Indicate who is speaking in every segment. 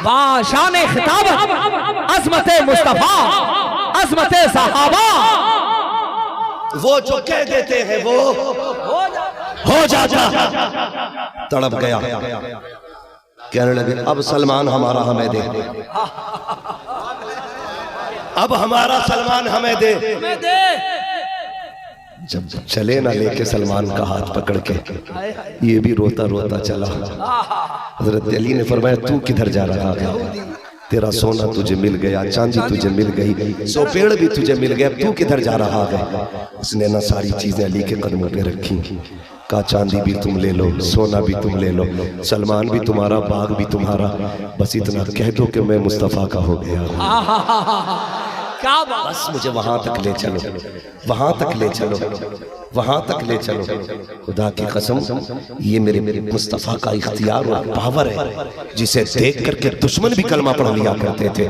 Speaker 1: वाह शान खिताबत, अजमत मुस्तफा, अजमत सहाबा।
Speaker 2: वो जो कह देते हैं वो हो जाता। तड़प गया, कहने लगे अब सलमान हमारा हमें दे, अब हमारा सलमान हमें दे। जब चले ना लेके सलमान का हाथ पकड़ के, ये भी रोता रोता चला। हजरत अली ने फरमाया तू किधर जा रहा है? तेरा सोना तुझे मिल गया, चांदी तुझे मिल गई, 100 पेड़ भी तुझे मिल गया, तू किधर जा रहा है? उसने ना सारी चीजें अली के कदमों पे रखी, कहा चांदी भी तुम ले लो, सोना भी तुम ले लो, सलमान भी तुम्हारा, बाग भी तुम्हारा, बस इतना कह दो कि मैं मुस्तफ़ा का हो गया।
Speaker 1: क्या बात,
Speaker 2: बस मुझे वहां तक ले चलो, वहां तक ले चलो, वहां तक ले चलो। खुदा की कसम ये मेरे मुस्तफ़ा का इख्तियार और पावर है, जिसे देख करके दुश्मन भी कलमा पढ़ लिया करते थे।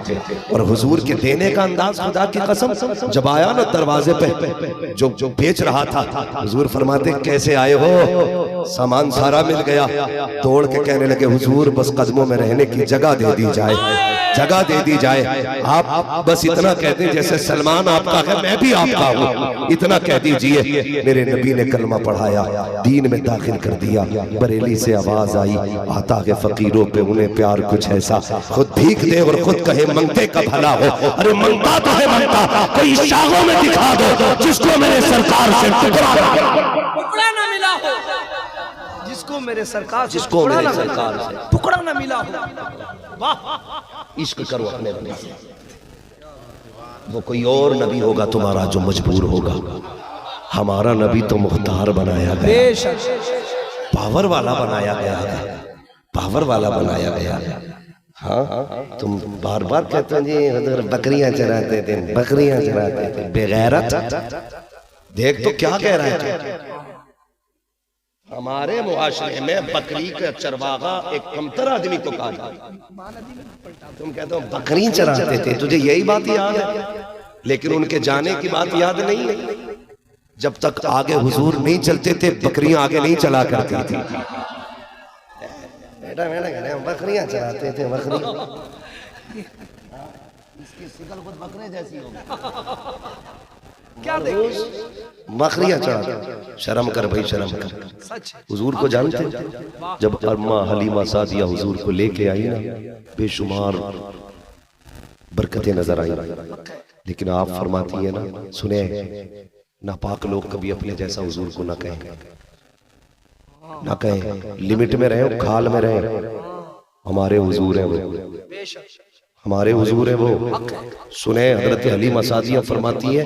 Speaker 2: और हुजूर के देने का अंदाज, खुदा की कसम, जब आया ना दरवाजे पे जो बेच रहा था, हुजूर फरमाते कैसे आए हो? सामान सारा मिल गया। दौड़ के कहने लगे हुजूर बस कदमों में रहने की जगह दे दी जाए, जगह दे दी जाए। आप बस इतना कहते जैसे सलमान आपका है मैं भी आपका हूँ, इतना कह दीजिए। मेरे नबी ने कलमा पढ़ाया, दीन में दाखिल कर दिया। बरेली से आवाज आई, आता है फकीरों पे उन्हें प्यार कुछ ऐसा, खुद भीख दे और खुद कहे मंगते का भला हो। अरे मंगता तो है मंगता, कोई शाहों में दिखा दो जिसको मेरे सरकार से टुकड़ा
Speaker 1: ना मिला हो, जिसको मेरे सरकार से
Speaker 2: जिसको मेरे सरकार से
Speaker 1: टुकड़ा ना मिला हो। वाह,
Speaker 2: इश्क करो अपने नबी से। वो कोई और नबी होगा तुम्हारा जो मजबूर होगा, हमारा नबी तो मुख्तार बनाया गया, पावर वाला बनाया गया है, पावर वाला बनाया गया है। हाँ तुम बार बार कहते हो जी उधर बकरियां चराते थे, बकरियां चराते थे, बेगैरत। देख तो क्या कह रहा है, हमारे मुआशरे में बकरी का चरवाहा एक कमतर आदमी को कहा जाता। तुम कहते हो बकरी चराते थे, तुझे यही बात याद है, लेकिन उनके जाने की बात याद नहीं है। जब तक आगे हुजूर नहीं चलते थे बकरियां आगे नहीं चला करती थी। बेटा बेटा बकरियां चराते थे, बकरी इसकी शिकल खुद बकरे जैसी होगी,
Speaker 1: क्या
Speaker 2: बकरियां चढ़ाते। शर्म कर भाई, शर्म कर। हुजूर को जानते? जब अम्मा हलीमा सादिया हुजूर को लेके आई ना, बेशुमार बरकतें नजर आई, लेकिन आप फरमाती है ना, सुने नापाक लोग कभी अपने जैसा हुजूर को ना कहें, ना कहें, लिमिट में रहे, खाल में रहे। हमारे हुजूर है वो, हमारे हुजूर है वो। सुने हजरत हलीमा सादिया फरमाती है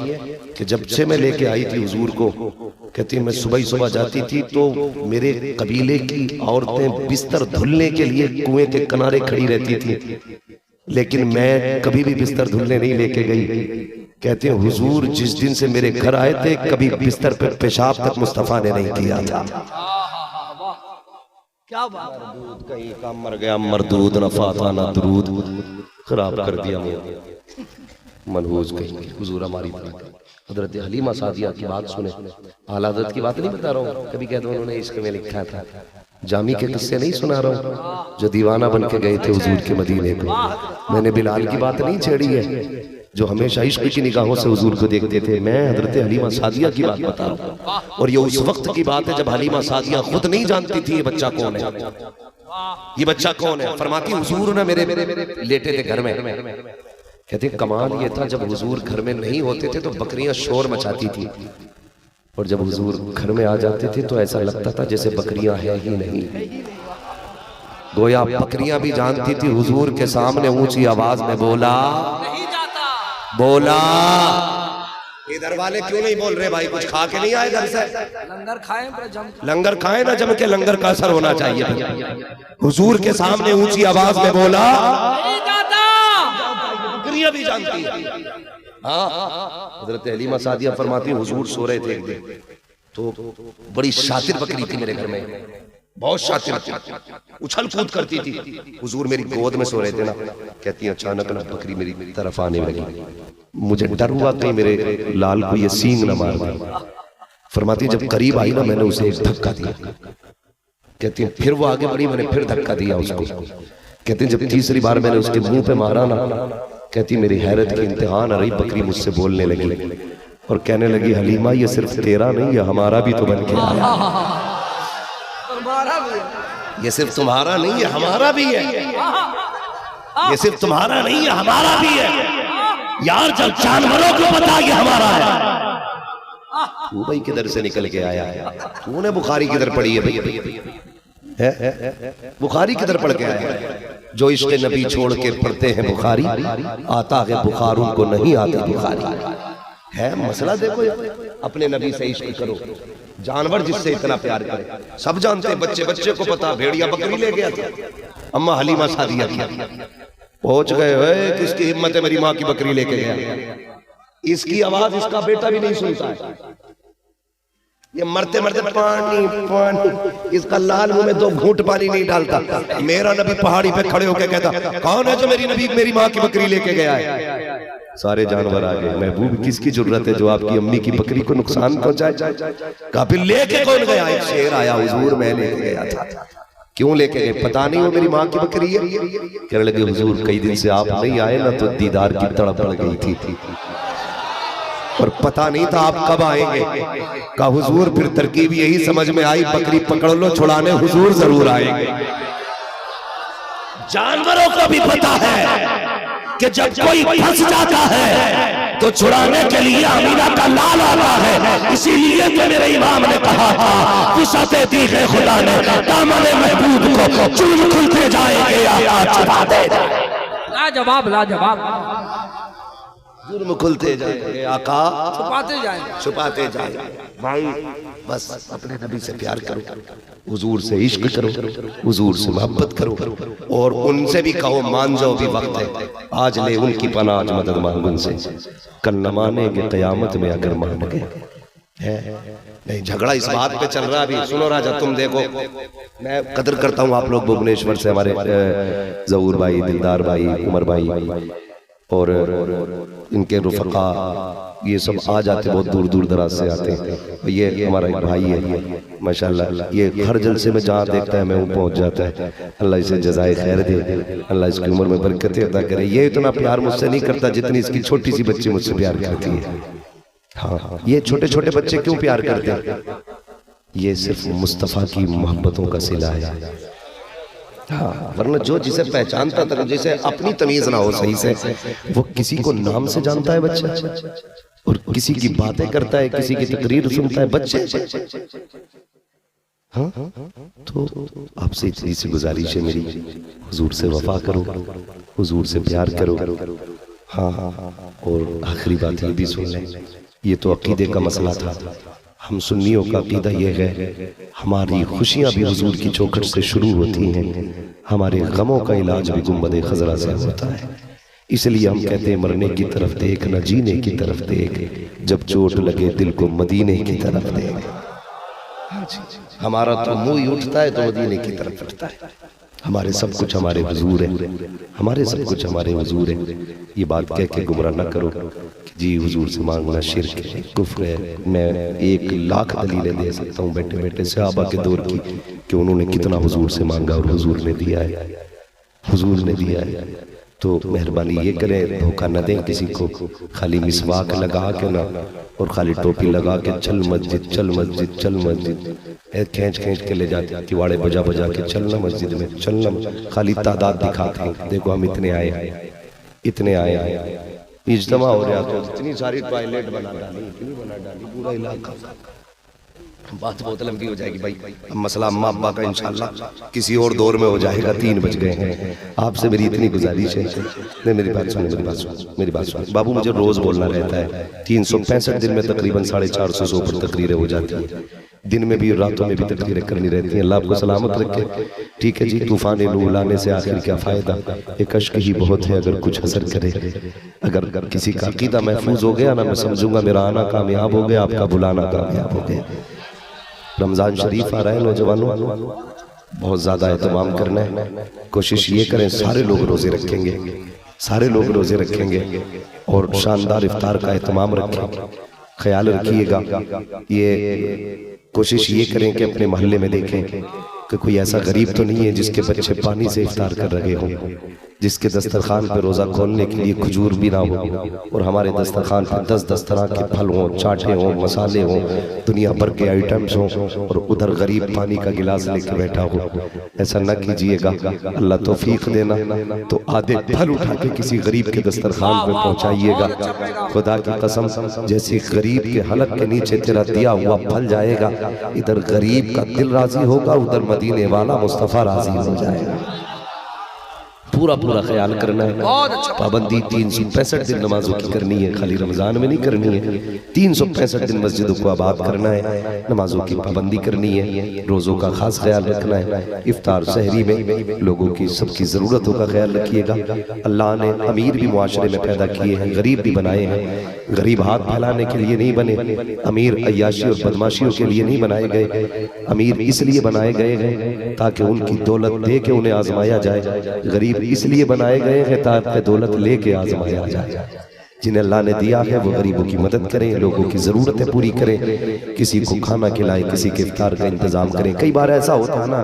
Speaker 2: कि जब से मैं लेके आई थी हुजूर को, कहती है मैं सुबह ही सुबह जाती थी तो मेरे कबीले की औरतें बिस्तर धुलने के लिए कुएं के किनारे खड़ी रहती थी, लेकिन मैं कभी भी बिस्तर धुलने नहीं लेके गई। कहते हैं हुजूर जिस दिन से मेरे घर आए थे कभी बिस्तर पर पेशाब तक मुस्तफा ने नहीं किया था।
Speaker 1: क्या बात,
Speaker 2: मरदूद कहीं का मर गया, मरदूद न फाता न दरूद, खराब कर दिया मनहूज कहीं। हुजूर हमारी हजरत हलीमा सादिया की बात सुने, आला हज़रत की बात नहीं बता रहा हूँ, कभी कहते हैं उन्होंने इश्क में लिखा था, जामी के किस्से नहीं सुना रहा हूँ, जो दीवाना बन के गए थे हुजूर के मदीने को। मैंने बिलाल की बात नहीं छेड़ी है, जो हमेशा इश्क की निगाहों से हुजूर को देखते थे। मैं हजरत हलीमा सादिया की बात बता रहा हूँ, और ये उस वक्त की बात है जब हलीमा सादिया खुद नहीं जानती थी ये बच्चा कौन है, ये बच्चा कौन है। फरमाती हुजूर ना मेरे लेटे थे घर में, कहते कमाल ये था जब हुजूर घर में नहीं होते थे तो बकरियां शोर मचाती थी, और जब हुजूर घर में आ जाते थे तो ऐसा लगता था जैसे बकरियां है ही नहीं, गोया बकरियां भी जानती थी। हुजूर के सामने ऊंची आवाज में बोला, बोला इधर वाले क्यों नहीं बोल रहे भाई, कुछ खा के नहीं आए घर से?
Speaker 1: लंगर खाएं
Speaker 2: लंगर खाए ना जम के, लंगर का असर होना चाहिए। हुजूर के सामने ऊंची आवाज में बोला, बकरियां भी जानती है। हाँ हजरत हलीमा सादिया फरमाती हुजूर सो रहे थे एक दिन, तो बड़ी शातिर बकरी थी मेरे घर में, बहुत शातिर, उछल कूद करती थी। हुजूर मेरी गोद में सो रहे थे ना, कहती है अचानक ना बकरी मेरी तरफ आने लगी, मुझे डर हुआ कहीं मेरे लाल को ये सींग न मार दे। फरमाती जब करीब आई ना मैंने उसे एक धक्का दिया, कहती है फिर वो आगे बढ़ी, मैंने फिर धक्का दिया उसको। कहती जब तीसरी बार मैंने उसके मुंह पे मारा ना, कहती मेरी हैरत की इंतहा न रही, बकरी मुझसे बोलने लगी और कहने लगी हलीमा ये सिर्फ तेरा नहीं, ये हमारा भी तो बन के आया। ये सिर्फ तुम्हारा नहीं है हमारा भी है, ये सिर्फ तुम्हारा नहीं है हमारा भी है यार। जब जानवरों को पता ये हमारा है, तू भाई किधर से निकल के आया है? तूने बुखारी किधर पढ़ी है भाई? बुखारी किधर पढ़ के आया? जो इश्क़ नबी छोड़ के पढ़ते हैं बुखारी, आता है बुखार उनको नहीं आती बुखारी। है मसला देखो, अपने नबी से इश्क़ करो। जानवर जिससे इतना प्यार करे, सब जानते हैं, बच्चे बच्चे को पता, भेड़िया बकरी ले गया था, अम्मा हलीमा सादिया की पहुंच गए, किसकी हिम्मत है मेरी माँ की बकरी लेके गया। इसकी आवाज इसका बेटा भी नहीं सुनता है, ये मरते मरते पानी पानी, इसका लाल मुंह में 2 घूंट पानी नहीं डालता। मेरा नबी पहाड़ी पे खड़े होकर कहता कौन है जो मेरी नबी मेरी माँ की बकरी लेके गया है? सारे जानवर आ गए, महबूब किसकी जरूरत है जो आपकी अम्मी की बकरी को नुकसान पहुंचाए? कहा फिर लेके कौन गया? एक शेर आया, हुजूर मैं लेके गया था। क्यों लेके गए? पता नहीं वो मेरी माँ की बकरी है। कहने लगे हुजूर कई दिन से आप नहीं आए ना, तो दीदार की तड़प पड़ गई थी और पता नहीं था आप कब आएंगे। कहा हुजूर फिर तरकीब यही समझ में आई, बकरी पकड़ लो, छुड़ाने हुजूर जरूर आएंगे। जानवरों को भी पता है कि जब कोई फंस जाता है तो छुड़ाने के लिए अमीना का लाल आता है। इसीलिए तो मेरे इमाम ने कहा था वुसअते दी है खुदा ने, दामन महबूब को चूल खुलते जाएंगे आका छुपा दे।
Speaker 1: लाजवाब लाजवाब,
Speaker 2: जुर्म खुलते जाएंगे आका छुपाते जाएंगे। भाई बस अपने नबी से प्यार करो, हुजूर से इश्क करो, हुजूर से मोहब्बत करो और उनसे भी कहो मान जाओ भी वक्त है, आज ले उनकी पनाह, आज मदद मांग उनसे, कल न मानेंगे क़यामत में अगर मान गए। नहीं झगड़ा इस बात पे चल रहा है अभी। सुनो राजा, तुम देखो, मैं कदर करता हूँ आप लोग भुवनेश्वर से, हमारे ज़हूर भाई, दिलदार भाई, उमर भाई और इनके रुफका, ये सब आ जाते, बहुत दूर दूर दराज से आते हैं। ये हमारा एक भाई है माशाल्लाह, ये हर जलसे में जहाँ देखता है मैं वो पहुँच जाता है। अल्लाह इसे जज़ाए खैर दे, अल्लाह इसकी उम्र में बरकत अता करे। ये इतना प्यार मुझसे नहीं करता जितनी इसकी छोटी सी बच्ची मुझसे प्यार करती है। हाँ, ये छोटे छोटे बच्चे क्यों प्यार करते हैं? ये सिर्फ मुस्तफ़ा की मोहब्बतों का सिला है। हाँ, वरना जो जिसे पहचानता था, जिसे अपनी तमीज ना हो सही से, वो किसी को नाम से जानता है बच्चा, और किसी की बातें करता है, किसी की तकरीर सुनता है बच्चे। हाँ, तो आपसे इतनी सी गुजारिश है मेरी, हुजूर से वफा करो, हुजूर से प्यार करो। हाँ, और आखिरी बात ये भी सुन लें, ये तो अकीदे का मसला था। हम सुन्नियों का अकीदा ये है, हमारी खुशियाँ भी हुजूर की चौखट से शुरू होती हैं, हमारे गमों का इलाज भी गुंबद खजरा से होता है। इसलिए हम कहते हैं मरने की तरफ देख न जीने की तरफ देख, जब चोट लगे दिल को मदीने की तरफ देख। हमारा तो मुंह ही उठता है तो मदीने की तरफ उठता है। हमारे सब कुछ हमारे हुजूर है, हमारे सब कुछ हमारे हुजूर है। ये बात कह के गुमराह न करो कि जी हुजूर से मांगना शिर्क है, कुफ्र है। मैं 1,00,000 दलीलें दे सकता हूँ बैठे बैठे सहाबा के दौर की कि उन्होंने कितना हुजूर से मांगा और हुजूर ने दिया है, हुजूर ने दिया है। तो मेहरबानी ये करें, धोखा न दें किसी को। खाली मिसवाक लगा के ना और खाली टोपी लगा के चल मस्जिद चल मस्जिद चल मस्जिद, खींच खींच के ले जाते, किवाड़े बजा बजा के चलना मस्जिद में चलना, खाली तादाद दिखाते हैं, देखो हम इतने आए, इतने आए। इज्तिमा हो रहा तो इतनी सारी टॉयलेट बना डाली, इतनी बना डाली, पूरा इलाका। बात बहुत लंबी हो जाएगी भाई, अब मसला अम्मा अब्बा का इंशाल्लाह किसी और दौर में हो जाएगा। 3 बज गए हैं। आपसे मेरी इतनी गुजारिश है, नहीं मेरी बात सुनिए, मेरी बात सुनिए बाबू। मुझे रोज बोलना रहता है, 365 दिन में तकरीबन 450 से ऊपर तकरीरें हो जाती हैं, दिन में भी और रातों में भी तकरीरें करनी रहती हैं। अल्लाह आपको सलामत रखे। ठीक है जी, तूफान नूह लाने से आखिर क्या फ़ायदा, एक अश्क ही बहुत है अगर कुछ असर करे। अगर किसी का अकीदा महफूज हो गया ना, मैं समझूंगा मेरा आना कामयाब हो गया, आपका बुलाना कामयाब हो गया। रमज़ान शरीफ आ रहा है, नौजवानों बहुत ज़्यादा एहतमाम करना है। कोशिश ये करें सारे लोग रोज़े रखेंगे, सारे लोग रोज़े रखेंगे और शानदार इफ्तार का एहतमाम रखें, ख्याल रखिएगा। ये कोशिश ये करें कि अपने मोहल्ले में देखें कि कोई ऐसा गरीब तो नहीं है जिसके बच्चे पानी से इफ्तार कर रहे हों, जिसके दस्तरखान पे रोज़ा खोलने के लिए खजूर भी ना हो, और हमारे दस्तरखान पे 10-10 तरह के फल हों, चाटे हों, मसाले हों, दुनिया भर के आइटम्स हों, और उधर गरीब पानी का गिलास लेके बैठा हो। ऐसा न कीजिएगा, अल्लाह तौफीक देना। तो आधे फल उठा के किसी गरीब के दस्तरखान पे पहुँचाइएगा। खुदा की कसम, जैसे गरीब के हलक के नीचे तेरा दिया हुआ फल जाएगा, इधर गरीब का दिल राजी होगा, उधर मदीने वाला मुस्तफ़ा राजी हो जाएगा। पूरा पूरा ख्याल करना है। पाबंदी 365 दिन नमाजों की करनी है, खाली रमजान में नहीं करनी है। 365 दिन मस्जिदों को आबाद करना है, नमाजों की पाबंदी करनी है, रोज़ों का खास ख्याल रखना है। इफ्तार सहरी में लोगों की सबकी ज़रूरतों का ख्याल रखिएगा। अल्लाह ने अमीर भी मुआशरे में पैदा किए हैं, गरीब भी बनाए हैं। गरीब हाथ फैलाने के लिए नहीं बने, अमीर अय्याशी और बदमाशियों के लिए नहीं बनाए गए। अमीर इसलिए बनाए गए हैं ताकि उनकी दौलत दे के उन्हें आजमाया जाए। गरीब इसलिए बनाए गए हैं ताकि दौलत लेके आजमाया जाए। जिन्हें अल्लाह ने दिया है वो गरीबों की मदद करें, लोगों की ज़रूरतें पूरी करें, किसी को खाना खिलाएं, किसी के इफ्तार का इंतजाम करें। कई बार ऐसा होता है ना,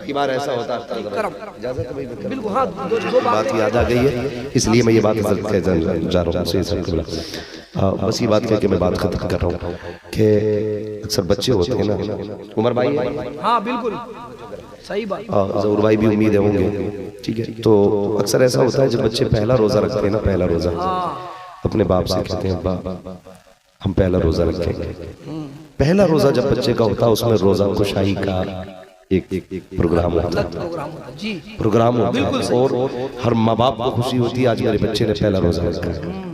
Speaker 2: कई बार ऐसा होता है, बिल्कुल हाँ, बात याद आ गई है, इसलिए मैं ये बात जा रहा हूँ। बस ये बात कह के मैं बात खत्म कर रहा हूँ कि अक्सर बच्चे होते हैं ना, उमर भाई,
Speaker 1: हाँ बिल्कुल सही बात,
Speaker 2: ज़रूर भाई भी उम्मीद होंगे, ठीक है। तो अक्सर ऐसा होता है जब बच्चे पहला रोज़ा रखते हैं ना, पहला रोज़ा अपने बाप से कहते हैं अब्बा हम पहला रोज़ा रखेंगे। पहला रोज़ा जब बच्चे का होता है उसमें रोज़ा कुशाई का एक प्रोग्राम होता है, प्रोग्राम होता है, और हर माँ बाप को खुशी होती है आज मेरे बच्चे ने पहला रोज़ा रखा है।